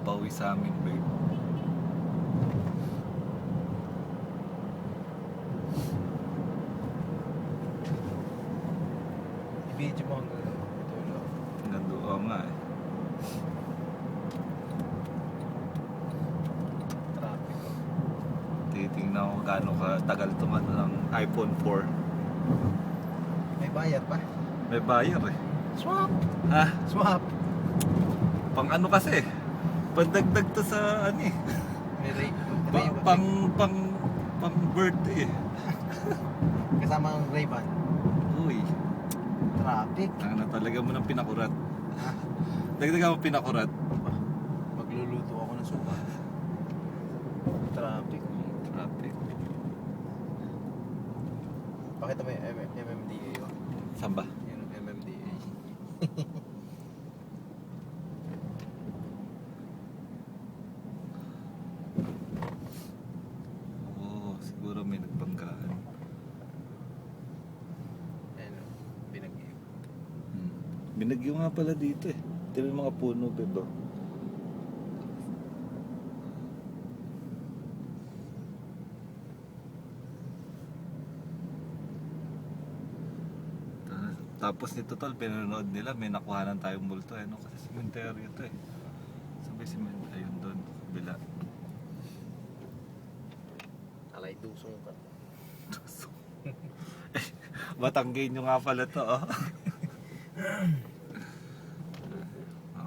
pauwi sa amin, babe. I-video mo hanggang dulo. Hanggang doon nga eh. Traffic. Titingnan ko gaano katagal itong ano ng iPhone 4. May bayad pa? May bayar eh. Swap! Ha? Swap! Pang ano kasi? Pandagdag to sa ano eh. May rate. Pang birthday eh. Kasama ang Ray-Ban. Uy. Traffic. Ang na talaga mo ng pinakurat. Dagdagan mo pinakurat. Magluluto ako ng suka. Traffic. Traffic. Pakita mo yung MMDA oh. Saan ba? Yan ang MMDA. Oo, siguro may nagbanggaan. Ayan o. Binagyo. Binagyo nga pala dito eh. Ito yung mga puno, bebo. Tapos nito tol, pinanood nila, may nakuhanan tayong multo eh, no? Kasi cemetery ito eh. Sabi cemetery, ayun doon, kabila. Alay dusong ka. Batanggay nyo nga pala to, oh.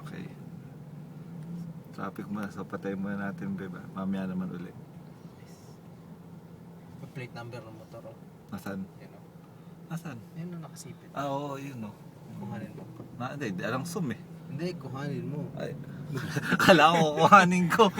Okay. Traffic muna, so patay muna natin, beba. Mamaya naman ulit. Yung plate number ng motor oh. Nasaan? Yan o. Nasaan? Yan ang nakasipit. Ah, oo, yun, oh. Kuhanin mo. Hindi, alang sum eh. Hindi, kuhanin mo. Ay, kala ko kuhanin ko.